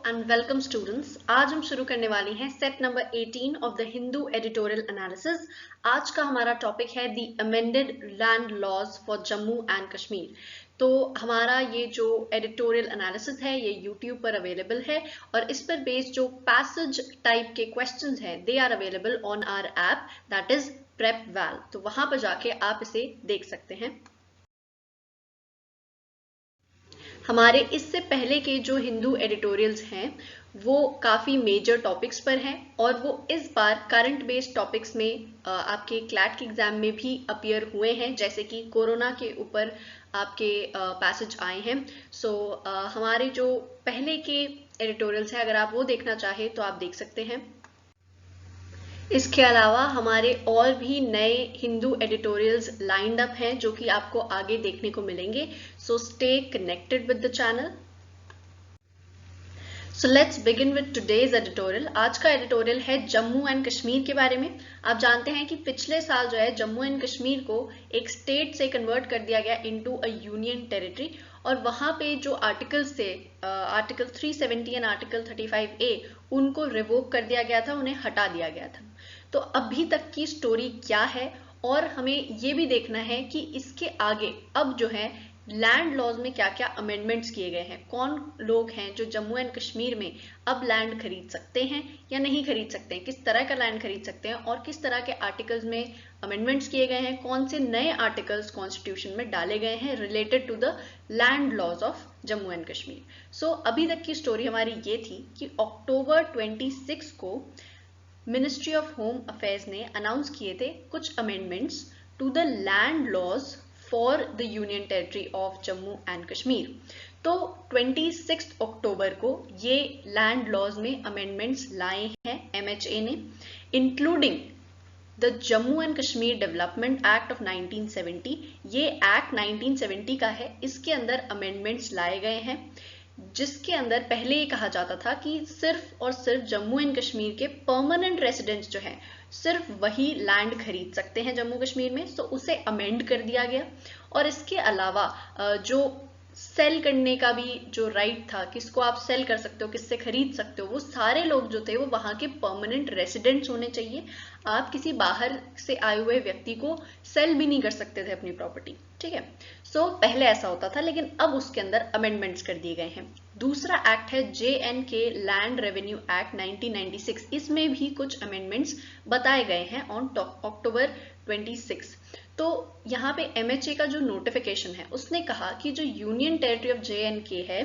And welcome students. आज हम शुरू करने वाली हैं set number 18 of the Hindu editorial analysis. आज का हमारा टॉपिक है the amended land laws for Jammu and Kashmir. तो हमारा ये जो एडिटोरियल एनालिसिस है ये यूट्यूब पर अवेलेबल है और इस पर बेस्ड जो पैसेज टाइप के क्वेश्चंस हैं they are available on our app that is prep well. तो वहां पर जाके आप इसे देख सकते हैं। हमारे इससे पहले के जो हिंदू एडिटोरियल्स हैं वो काफ़ी मेजर टॉपिक्स पर हैं और वो इस बार करंट बेस्ड टॉपिक्स में आपके क्लैट के एग्जाम में भी अपीयर हुए हैं, जैसे कि कोरोना के ऊपर आपके पैसेज आए हैं। सो हमारे जो पहले के एडिटोरियल्स हैं अगर आप वो देखना चाहें तो आप देख सकते हैं। इसके अलावा हमारे और भी नए हिंदू एडिटोरियल्स लाइंड अप हैं जो कि आपको आगे देखने को मिलेंगे। So stay connected with the channel. So let's begin with today's editorial. आज का एडिटोरियल है जम्मू एंड कश्मीर के बारे में। आप जानते हैं कि पिछले साल जो है जम्मू एंड कश्मीर को एक स्टेट से कन्वर्ट कर दिया गया इनटू अ यूनियन टेरिटरी और वहां पे जो आर्टिकल्स थे आर्टिकल 370 एंड आर्टिकल 35A उनको रिवोक कर दिया गया था, उन्हें हटा दिया गया था। तो अभी तक की स्टोरी क्या है और हमें ये भी देखना है कि इसके आगे अब जो है लैंड लॉज में क्या क्या अमेंडमेंट्स किए गए हैं, कौन लोग हैं जो जम्मू एंड कश्मीर में अब लैंड खरीद सकते हैं या नहीं खरीद सकते हैं, किस तरह का लैंड खरीद सकते हैं और किस तरह के आर्टिकल्स में अमेंडमेंट्स किए गए हैं, कौन से नए आर्टिकल्स कॉन्स्टिट्यूशन में डाले गए हैं related to the land laws of Jammu and Kashmir. So अभी तक की स्टोरी हमारी ये थी कि अक्टूबर 26 को मिनिस्ट्री ऑफ होम अफेयर्स ने अनाउंस किए थे कुछ amendments to the land laws for the union territory of Jammu and Kashmir. तो 26 अक्टूबर को ये लैंड लॉज में अमेंडमेंट्स लाए हैं MHA ने, including the Jammu and Kashmir development act of 1970। ये एक्ट 1970 का है, इसके अंदर अमेंडमेंट्स लाए गए हैं जिसके अंदर पहले ये कहा जाता था कि सिर्फ और सिर्फ जम्मू एंड कश्मीर के परमानेंट रेसिडेंट्स जो हैं सिर्फ वही लैंड खरीद सकते हैं जम्मू कश्मीर में। सो उसे अमेंड कर दिया गया और इसके अलावा जो सेल करने का भी जो राइट था, किसको आप सेल कर सकते हो, किससे खरीद सकते हो, वो सारे लोग जो थे वो वहां के परमानेंट रेसिडेंट्स होने चाहिए। आप किसी बाहर से आए हुए व्यक्ति को सेल भी नहीं कर सकते थे अपनी प्रॉपर्टी, ठीक है। सो पहले ऐसा होता था लेकिन अब उसके अंदर अमेंडमेंट्स कर दिए गए हैं। दूसरा एक्ट है JNK लैंड रेवेन्यू एक्ट 1996। इसमें भी कुछ अमेंडमेंट्स बताए गए हैं ऑन अक्टूबर 26। तो यहाँ पे MHA का जो नोटिफिकेशन है उसने कहा कि जो यूनियन टेरिटरी ऑफ JNK है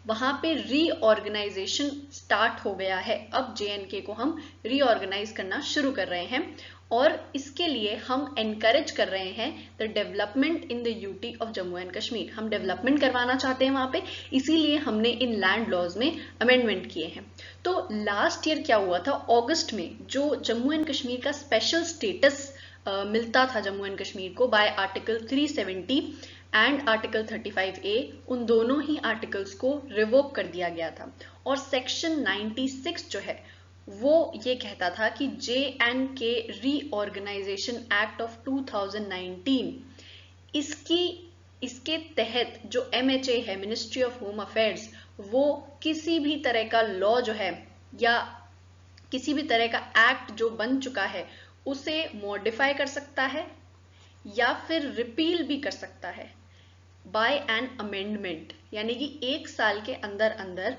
वहां पे रीऑर्गेनाइजेशन स्टार्ट हो गया है। अब JNK को हम रीऑर्गेनाइज करना शुरू कर रहे हैं और इसके लिए हम एनकरेज कर रहे हैं the development in the UT of Jammu and Kashmir. हम डेवलपमेंट करवाना चाहते हैं वहां पे, इसीलिए हमने इन लैंड लॉज में अमेंडमेंट किए हैं। तो लास्ट ईयर क्या हुआ था, अगस्त में जो जम्मू एंड कश्मीर का स्पेशल स्टेटस मिलता था जम्मू एंड कश्मीर को bye article 370 and article 35A, उन दोनों ही आर्टिकल्स को रिवोक कर दिया गया था और सेक्शन 96 जो है वो ये कहता था कि JNK रीऑर्गेनाइजेशन एक्ट ऑफ 2019 इसके तहत जो MHA है मिनिस्ट्री ऑफ होम अफेयर्स वो किसी भी तरह का लॉ जो है या किसी भी तरह का एक्ट जो बन चुका है उसे मॉडिफाई कर सकता है या फिर रिपील भी कर सकता है बाय एन अमेंडमेंट। यानी कि 1 साल के अंदर अंदर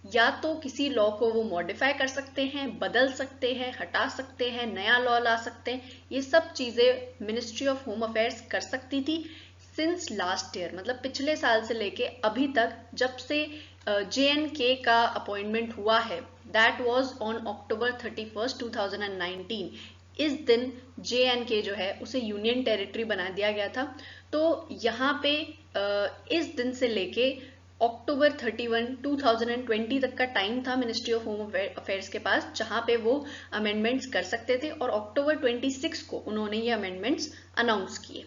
या तो किसी लॉ को वो मॉडिफाई कर सकते हैं, बदल सकते हैं, हटा सकते हैं, नया लॉ ला सकते हैं। ये सब चीजें मिनिस्ट्री ऑफ होम अफेयर्स कर सकती थी सिंस लास्ट ईयर, मतलब पिछले साल से लेके अभी तक जब से JNK का अपॉइंटमेंट हुआ है, दैट वाज ऑन अक्टूबर 31, 2019। इस दिन JNK जो है उसे यूनियन टेरिटरी बना दिया गया था। तो यहाँ पे इस दिन से लेके अक्टूबर 31, 2020 तक का टाइम था मिनिस्ट्री ऑफ होम अफेयर्स के पास जहां पे वो अमेंडमेंट्स कर सकते थे और अक्टूबर 26 को उन्होंने ये अमेंडमेंट्स अनाउंस किए।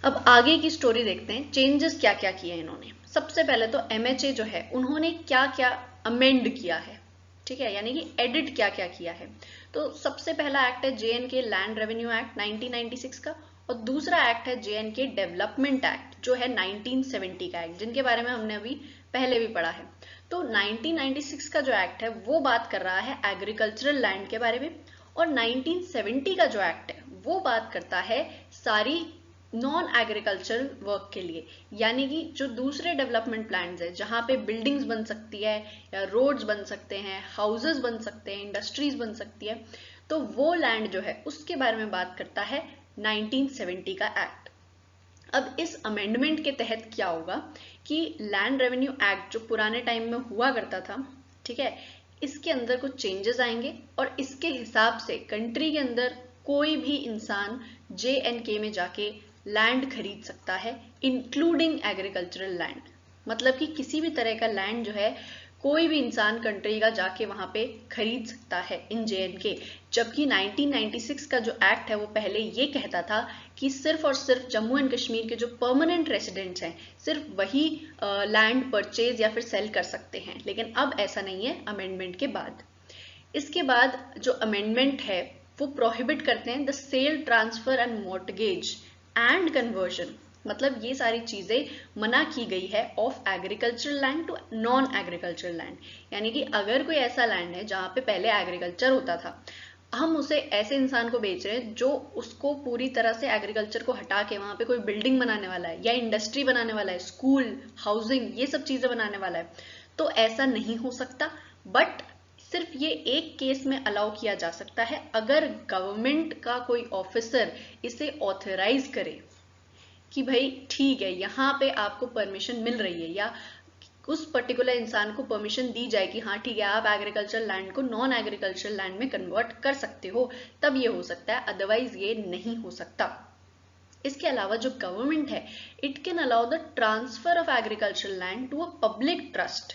अब आगे की स्टोरी देखते हैं, चेंजेस क्या क्या किए इन्होंने। सबसे पहले तो MHA जो है उन्होंने क्या क्या अमेंड किया है, ठीक है, यानी कि एडिट क्या क्या किया है। तो सबसे पहला एक्ट है JNK लैंड रेवेन्यू एक्ट 1996 का और दूसरा एक्ट है JNK डेवलपमेंट एक्ट जो है 1970 का एक्ट, जिनके बारे में हमने अभी पहले भी पढ़ा है। तो 1996 का जो एक्ट है वो बात कर रहा है एग्रीकल्चरल लैंड के बारे में, और 1970 का जो एक्ट है वो बात करता है सारी नॉन एग्रीकल्चरल वर्क के लिए, यानी कि जो दूसरे डेवलपमेंट प्लान्स है जहाँ पे बिल्डिंग्स बन सकती है या रोड्स बन सकते हैं, हाउसेस बन सकते हैं, इंडस्ट्रीज बन सकती है, तो वो लैंड जो है उसके बारे में बात करता है 1970 का एक्ट। अब इस अमेंडमेंट के तहत क्या होगा कि लैंड रेवेन्यू एक्ट जो पुराने टाइम में हुआ करता था, ठीक है, इसके अंदर कुछ चेंजेस आएंगे और इसके हिसाब से कंट्री के अंदर कोई भी इंसान JNK में जाके लैंड खरीद सकता है, इंक्लूडिंग एग्रीकल्चरल लैंड। मतलब कि किसी भी तरह का लैंड जो है कोई भी इंसान कंट्री का जाके वहां पे खरीद सकता है इन JNK। जबकि 1996 का जो एक्ट है वो पहले ये कहता था कि सिर्फ और सिर्फ जम्मू एंड कश्मीर के जो परमानेंट रेसिडेंट्स हैं सिर्फ वही लैंड परचेज या फिर सेल कर सकते हैं, लेकिन अब ऐसा नहीं है अमेंडमेंट के बाद। इसके बाद जो अमेंडमेंट है वो प्रोहिबिट करते हैं the sale, transfer and mortgage and conversion, मतलब ये सारी चीजें मना की गई है of agricultural land to non agricultural land. यानी कि अगर कोई ऐसा लैंड है जहाँ पे पहले एग्रीकल्चर होता था, हम उसे ऐसे इंसान को बेच रहे हैं जो उसको पूरी तरह से एग्रीकल्चर को हटा के वहां पे कोई बिल्डिंग बनाने वाला है या इंडस्ट्री बनाने वाला है, स्कूल, हाउसिंग, ये सब चीजें बनाने वाला है, तो ऐसा नहीं हो सकता। बट सिर्फ ये एक केस में अलाउ किया जा सकता है, अगर गवर्नमेंट का कोई ऑफिसर इसे ऑथराइज करे कि भाई ठीक है यहाँ पे आपको परमिशन मिल रही है, या उस पर्टिकुलर इंसान को परमिशन दी जाए कि हाँ ठीक है आप एग्रीकल्चर लैंड को नॉन एग्रीकल्चर लैंड में कन्वर्ट कर सकते हो, तब ये हो सकता है, अदरवाइज ये नहीं हो सकता। इसके अलावा जो गवर्नमेंट है it can allow the transfer of agriculture land to a public trust,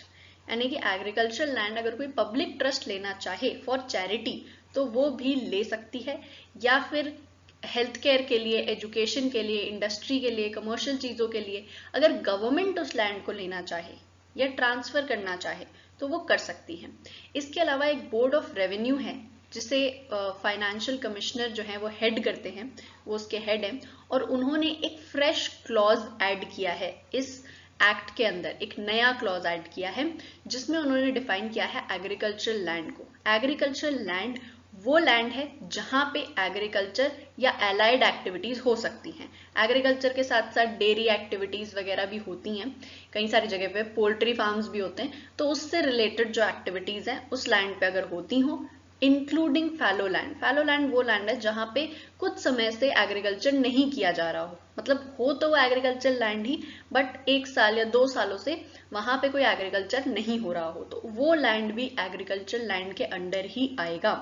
यानी कि एग्रीकल्चर लैंड अगर कोई पब्लिक ट्रस्ट लेना चाहे फॉर चैरिटी तो वो भी ले सकती है, या फिर हेल्थ केयर के लिए, एजुकेशन के लिए, इंडस्ट्री के लिए, कमर्शियल चीजों के लिए अगर गवर्नमेंट उस लैंड को लेना चाहे या ट्रांसफर करना चाहे तो वो कर सकती है। इसके अलावा एक बोर्ड ऑफ रेवेन्यू है जिसे फाइनेंशियल कमिश्नर जो है वो हेड करते हैं, वो उसके हेड हैं, और उन्होंने एक फ्रेश क्लॉज ऐड किया है इस एक्ट के अंदर, एक नया क्लॉज ऐड किया है जिसमें उन्होंने डिफाइन किया है एग्रीकल्चरल लैंड को। एग्रीकल्चरल लैंड वो लैंड है जहां पे एग्रीकल्चर या एलाइड एक्टिविटीज हो सकती हैं। एग्रीकल्चर के साथ साथ डेयरी एक्टिविटीज वगैरह भी होती हैं, कई सारी जगह पे पोल्ट्री फार्म्स भी होते हैं, तो उससे रिलेटेड जो एक्टिविटीज हैं उस लैंड पे अगर होती हो, including fallow land. Fallow land वो लैंड है जहां पे कुछ समय से एग्रीकल्चर नहीं किया जा रहा हो, मतलब हो तो वो एग्रीकल्चर लैंड ही, बट 1 साल या 2 सालों से वहां पे कोई एग्रीकल्चर नहीं हो रहा हो, तो वो लैंड भी एग्रीकल्चर लैंड के अंडर ही आएगा।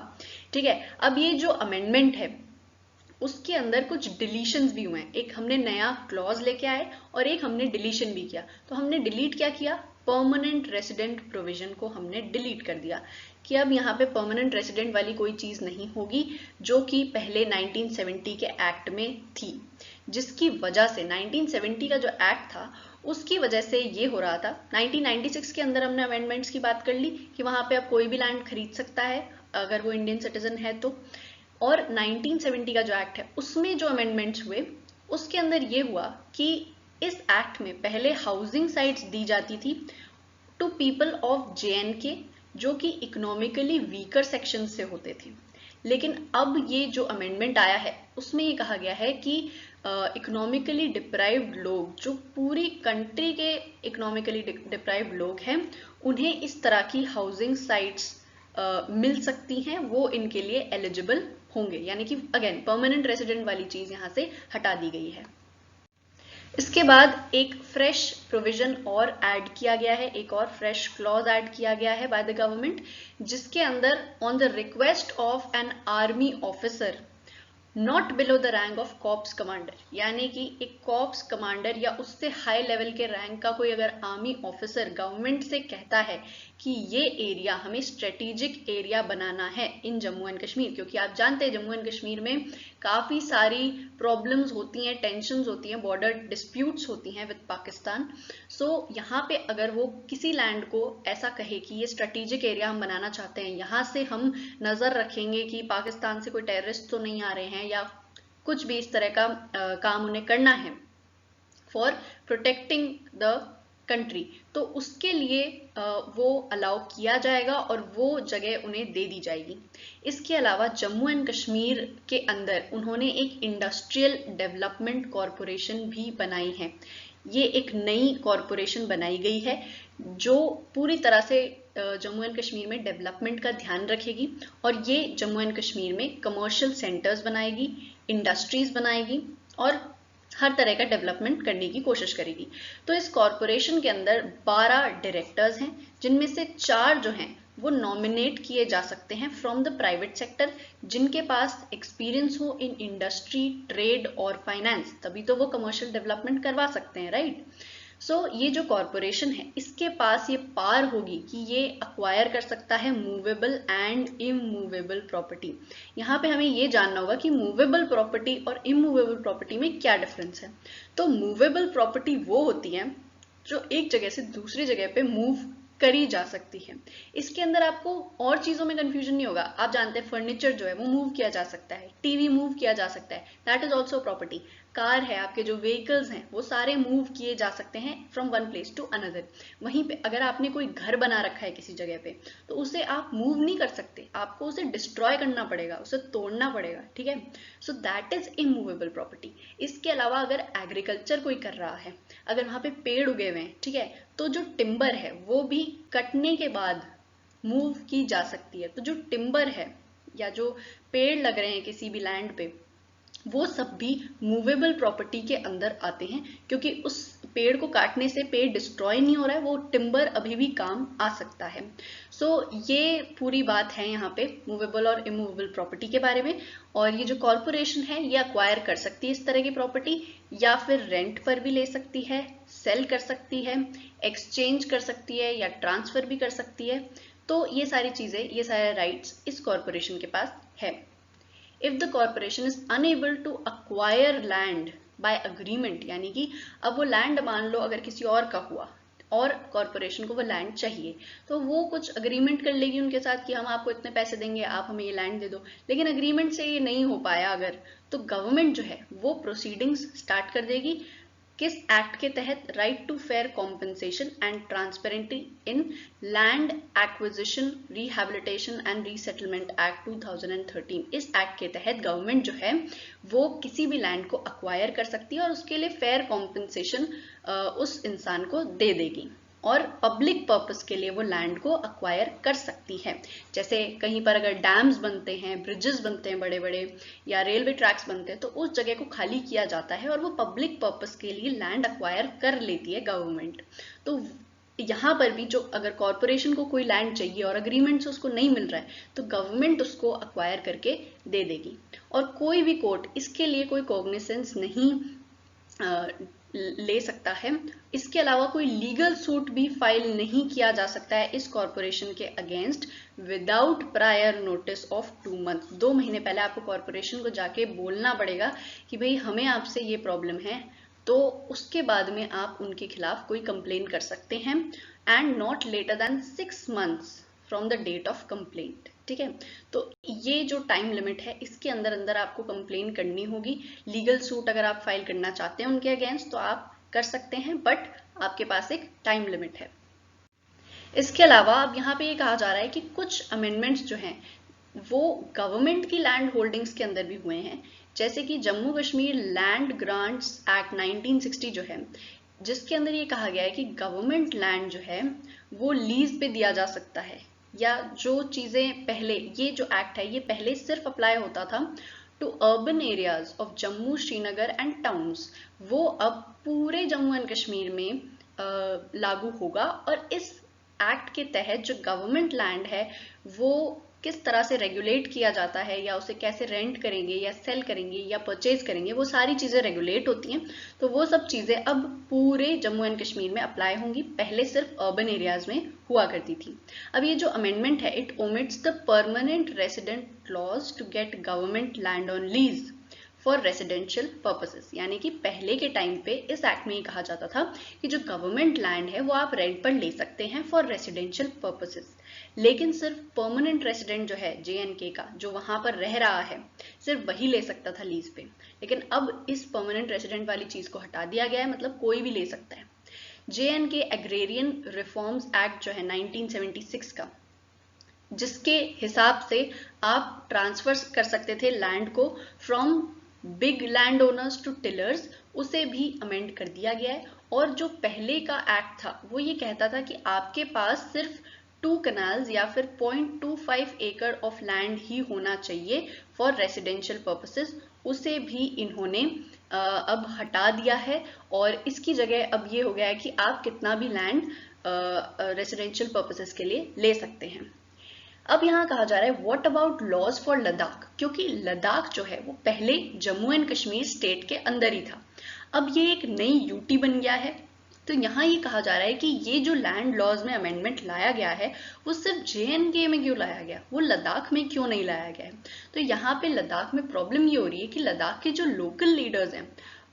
ठीक है, अब ये जो अमेंडमेंट है उसके अंदर कुछ डिलीशंस भी हुए हैं, एक हमने नया क्लॉज लेके आए और एक हमने डिलीशन भी किया। तो हमने डिलीट क्या किया, परमानेंट रेसिडेंट प्रोविजन को हमने डिलीट कर दिया कि अब यहाँ पे परमानेंट रेसिडेंट वाली कोई चीज नहीं होगी जो कि पहले 1970 के एक्ट में थी, जिसकी वजह से 1970 का जो एक्ट था उसकी वजह से ये हो रहा था। 1996 के अंदर हमने अमेंडमेंट्स की बात कर ली कि वहां पे अब कोई भी लैंड खरीद सकता है अगर वो इंडियन सिटीजन है तो, और 1970 का जो एक्ट है उसमें जो अमेंडमेंट्स हुए उसके अंदर ये हुआ कि इस एक्ट में पहले हाउसिंग साइट्स दी जाती थी टू पीपल ऑफ JNK जो कि इकोनॉमिकली वीकर सेक्शन से होते थे, लेकिन अब ये जो अमेंडमेंट आया है उसमें ये कहा गया है कि इकोनॉमिकली डिप्राइव्ड लोग, जो पूरी कंट्री के इकोनॉमिकली डिप्राइव्ड लोग हैं, उन्हें इस तरह की हाउसिंग साइट्स मिल सकती हैं, वो इनके लिए एलिजिबल होंगे, यानी कि अगेन परमानेंट रेसिडेंट वाली चीज यहाँ से हटा दी गई है। इसके बाद एक फ्रेश प्रोविजन और ऐड किया गया है, एक और फ्रेश क्लॉज ऐड किया गया है बाय द गवर्नमेंट, जिसके अंदर on the request of an army officer not below the rank of corps commander, यानी कि एक कॉर्प्स कमांडर या उससे हाई लेवल के रैंक का कोई अगर आर्मी ऑफिसर गवर्नमेंट से कहता है कि ये एरिया हमें स्ट्रेटेजिक एरिया बनाना है इन जम्मू एंड कश्मीर, क्योंकि आप जानते हैं जम्मू एंड कश्मीर में काफी सारी प्रॉब्लम्स होती हैं, टेंशंस होती हैं, बॉर्डर डिस्प्यूट्स होती हैं विद पाकिस्तान। सो यहाँ पे अगर वो किसी लैंड को ऐसा कहे कि ये स्ट्रेटेजिक एरिया हम बनाना चाहते हैं, यहाँ से हम नजर रखेंगे कि पाकिस्तान से कोई टेररिस्ट तो नहीं आ रहे हैं या कुछ भी इस तरह का काम उन्हें करना है फॉर प्रोटेक्टिंग द कंट्री, तो उसके लिए वो अलाउ किया जाएगा और वो जगह उन्हें दे दी जाएगी। इसके अलावा जम्मू एंड कश्मीर के अंदर उन्होंने एक इंडस्ट्रियल डेवलपमेंट कॉरपोरेशन भी बनाई है। ये एक नई कॉरपोरेशन बनाई गई है जो पूरी तरह से जम्मू एंड कश्मीर में डेवलपमेंट का ध्यान रखेगी और ये जम्मू एंड कश्मीर में कमर्शियल सेंटर्स बनाएगी, इंडस्ट्रीज बनाएगी और हर तरह का डेवलपमेंट करने की कोशिश करेगी। तो इस कॉरपोरेशन के अंदर 12 डायरेक्टर्स हैं, जिनमें से 4 जो हैं वो नॉमिनेट किए जा सकते हैं फ्रॉम द प्राइवेट सेक्टर, जिनके पास एक्सपीरियंस हो इन इंडस्ट्री, ट्रेड और फाइनेंस, तभी तो वो कमर्शियल डेवलपमेंट करवा सकते हैं, राइट। सो ये जो कॉरपोरेशन है इसके पास ये पावर होगी कि ये अक्वायर कर सकता है मूवेबल एंड इमूवेबल प्रॉपर्टी। यहाँ पे हमें ये जानना होगा कि मूवेबल प्रॉपर्टी और इमूवेबल प्रॉपर्टी में क्या डिफरेंस है। तो मूवेबल प्रॉपर्टी वो होती है जो एक जगह से दूसरी जगह पे मूव करी जा सकती है। इसके अंदर आपको और चीजों में कंफ्यूजन नहीं होगा। आप जानते हैं फर्नीचर जो है वो मूव किया जा सकता है, टीवी मूव किया जा सकता है, that is also property. Car है, आपके जो व्हीकल्स हैं वो सारे मूव किए जा सकते हैं from one place to another. वहीं पे अगर आपने कोई घर बना रखा है किसी जगह पे, तो उसे आप मूव नहीं कर सकते, आपको उसे डिस्ट्रॉय करना पड़ेगा, उसे तोड़ना पड़ेगा, ठीक है। So that is immovable property. इसके अलावा अगर एग्रीकल्चर कोई कर रहा है, अगर वहां पे पेड़ उगे हुए हैं, ठीक है, तो जो टिम्बर है वो भी कटने के बाद मूव की जा सकती है। तो जो टिम्बर है या जो पेड़ लग रहे हैं किसी भी लैंड पे, वो सब भी मूवेबल प्रॉपर्टी के अंदर आते हैं, क्योंकि उस पेड़ को काटने से पेड़ डिस्ट्रॉय नहीं हो रहा है, वो टिम्बर अभी भी काम आ सकता है। सो ये पूरी बात है यहाँ पे मूवेबल और इमूवेबल प्रॉपर्टी के बारे में। और ये जो कॉरपोरेशन है ये अक्वायर कर सकती है इस तरह की प्रॉपर्टी, या फिर रेंट पर भी ले सकती है, सेल कर सकती है, एक्सचेंज कर सकती है या ट्रांसफर भी कर सकती है। तो ये सारी चीजें, ये सारे राइट्स इस कॉरपोरेशन के पास है। If the corporation is unable to acquire land by agreement, यानी कि अब वो लैंड मान लो अगर किसी और का हुआ और कॉरपोरेशन को वो लैंड चाहिए, तो वो कुछ अग्रीमेंट कर लेगी उनके साथ कि हम आपको इतने पैसे देंगे, आप हमें ये लैंड दे दो। लेकिन अग्रीमेंट से ये नहीं हो पाया अगर, तो गवर्नमेंट जो है वो प्रोसीडिंग्स स्टार्ट कर देगी। किस एक्ट के तहत? Right to fair compensation and transparency in land acquisition, rehabilitation and resettlement act 2013। इस एक्ट के तहत गवर्नमेंट जो है वो किसी भी लैंड को अक्वायर कर सकती है और उसके लिए फेयर कॉम्पनसेशन उस इंसान को दे देगी और पब्लिक पर्पस के लिए वो लैंड को अक्वायर कर सकती है। जैसे कहीं पर अगर डैम्स बनते हैं, ब्रिजेस बनते हैं बड़े बड़े, या रेलवे ट्रैक्स बनते हैं, तो उस जगह को खाली किया जाता है और वो पब्लिक पर्पस के लिए लैंड अक्वायर कर लेती है गवर्नमेंट। तो यहाँ पर भी जो अगर कॉरपोरेशन को कोई लैंड चाहिए और अग्रीमेंट से उसको नहीं मिल रहा है, तो गवर्नमेंट उसको अक्वायर करके दे देगी और कोई भी कोर्ट इसके लिए कोई कॉग्निसेंस नहीं ले सकता है। इसके अलावा कोई लीगल सूट भी फाइल नहीं किया जा सकता है इस कॉरपोरेशन के against without prior notice of 2 month. 2 महीने पहले आपको कॉरपोरेशन को जाके बोलना पड़ेगा कि भाई हमें आपसे ये प्रॉब्लम है, तो उसके बाद में आप उनके खिलाफ कोई कंप्लेन कर सकते हैं। And not later than 6 months from the date of complaint, ठीक है। तो ये जो टाइम लिमिट है इसके अंदर अंदर आपको कंप्लेन करनी होगी। लीगल सूट अगर आप फाइल करना चाहते हैं उनके अगेंस्ट तो आप कर सकते हैं, बट आपके पास एक टाइम लिमिट है। इसके अलावा अब यहाँ पे ये कहा जा रहा है कि कुछ अमेंडमेंट्स जो हैं वो गवर्नमेंट की लैंड होल्डिंग्स के अंदर भी हुए हैं, जैसे कि Jammu Kashmir land grants act 1960 जो है, जिसके अंदर ये कहा गया है कि गवर्नमेंट लैंड जो है वो लीज पे दिया जा सकता है, या जो चीजें पहले, ये जो एक्ट है ये पहले सिर्फ अप्लाई होता था to urban areas of Jammu, Srinagar and towns, वो अब पूरे जम्मू एंड कश्मीर में लागू होगा। और इस एक्ट के तहत जो गवर्नमेंट लैंड है वो किस तरह से रेगुलेट किया जाता है, या उसे कैसे रेंट करेंगे या सेल करेंगे या परचेज करेंगे, वो सारी चीजें रेगुलेट होती हैं। तो वो सब चीजें अब पूरे जम्मू एंड कश्मीर में अप्लाई होंगी, पहले सिर्फ अर्बन एरियाज में हुआ करती थी। अब ये जो अमेंडमेंट है, it omits the permanent resident clause to get government land on lease for residential purposes, यानी कि पहले के टाइम पे इस एक्ट में ये कहा जाता था कि जो गवर्नमेंट लैंड है वो आप रेंट पर ले सकते हैं फॉर रेसिडेंशियल पर्पसेस, लेकिन सिर्फ परमानेंट रेसिडेंट जो है JNK का, जो वहां पर रह रहा है, सिर्फ वही ले सकता था लीज पे। लेकिन अब इस परमानेंट रेसिडेंट वाली चीज को हटा दिया गया है, मतलब कोई भी ले सकता है। JNK एग्रेरियन रिफॉर्म्स एक्ट जो है 1976 का, जिसके हिसाब से आप ट्रांसफर कर सकते थे लैंड को from big land owners to tillers, उसे भी अमेंड कर दिया गया है। और जो पहले का एक्ट था वो ये कहता था कि आपके पास सिर्फ 2 कनाल्स या फिर 0.25 एकड़ ऑफ लैंड ही होना चाहिए फॉर रेसिडेंशियल पर्पसेस, उसे भी इन्होंने अब हटा दिया है और इसकी जगह अब ये हो गया है कि आप कितना भी लैंड रेसिडेंशियल पर्पसेस के लिए ले सकते हैं। अब यहाँ कहा जा रहा है what about laws for Ladakh, क्योंकि लद्दाख जो है वो पहले जम्मू एंड कश्मीर स्टेट के अंदर ही था, अब ये एक नई यूटी बन गया है। तो यहाँ ये कहा जा रहा है कि ये जो लैंड लॉज में अमेंडमेंट लाया गया है वो सिर्फ JNK में क्यों लाया गया, वो लद्दाख में क्यों नहीं लाया गया है। तो यहाँ पे लद्दाख में प्रॉब्लम ये हो रही है कि लद्दाख के जो लोकल लीडर्स हैं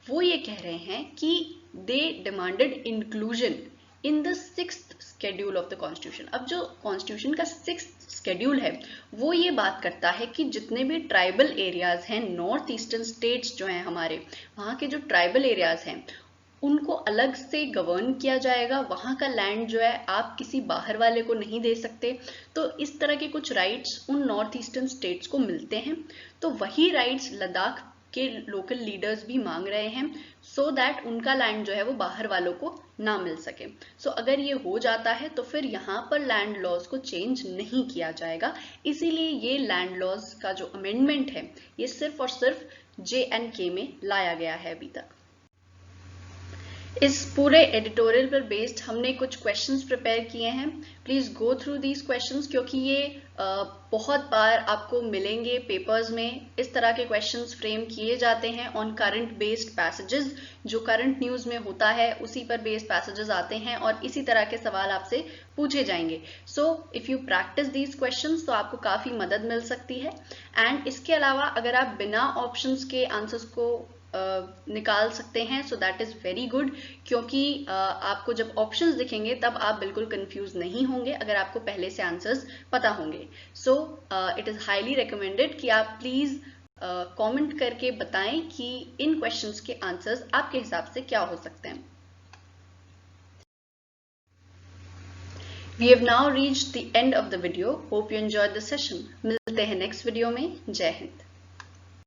वो ये कह रहे हैं कि they demanded inclusion in the 6th schedule of the constitution. अब जो कॉन्स्टिट्यूशन का 6th शेड्यूल है वो ये बात करता है कि जितने भी ट्राइबल एरियाज हैं, नॉर्थ ईस्टर्न स्टेट्स जो हैं हमारे, वहाँ के जो ट्राइबल एरियाज हैं उनको अलग से गवर्न किया जाएगा, वहाँ का लैंड जो है आप किसी बाहर वाले को नहीं दे सकते। तो इस तरह के कुछ राइट्स उन नॉर्थ ईस्टर्न स्टेट्स को मिलते हैं, तो वही राइट्स लद्दाख के लोकल लीडर्स भी मांग रहे हैं सो दैट उनका लैंड जो है वो बाहर वालों को ना मिल सके। सो अगर ये हो जाता है तो फिर यहाँ पर लैंड लॉज को चेंज नहीं किया जाएगा, इसीलिए ये लैंड लॉज का जो अमेंडमेंट है ये सिर्फ और सिर्फ JNK में लाया गया है अभी तक। इस पूरे एडिटोरियल पर बेस्ड हमने कुछ क्वेश्चंस प्रिपेयर किए हैं, please go through these questions, क्योंकि ये बहुत बार आपको मिलेंगे पेपर्स में। इस तरह के क्वेश्चंस फ्रेम किए जाते हैं ऑन करंट बेस्ड पैसेजेस, जो करंट न्यूज में होता है उसी पर बेस्ड पैसेजेस आते हैं और इसी तरह के सवाल आपसे पूछे जाएंगे। So if you practice these questions तो आपको काफी मदद मिल सकती है। एंड इसके अलावा अगर आप बिना ऑप्शंस के आंसर्स को निकाल सकते हैं so that is very good, क्योंकि आपको जब ऑप्शंस दिखेंगे तब आप बिल्कुल कंफ्यूज नहीं होंगे अगर आपको पहले से आंसर्स पता होंगे। So it is highly recommended कि आप प्लीज कमेंट करके बताएं कि इन क्वेश्चंस के आंसर्स आपके हिसाब से क्या हो सकते हैं। We have now reached the end of the video. Hope you enjoyed the session. मिलते हैं नेक्स्ट वीडियो में। जय हिंद।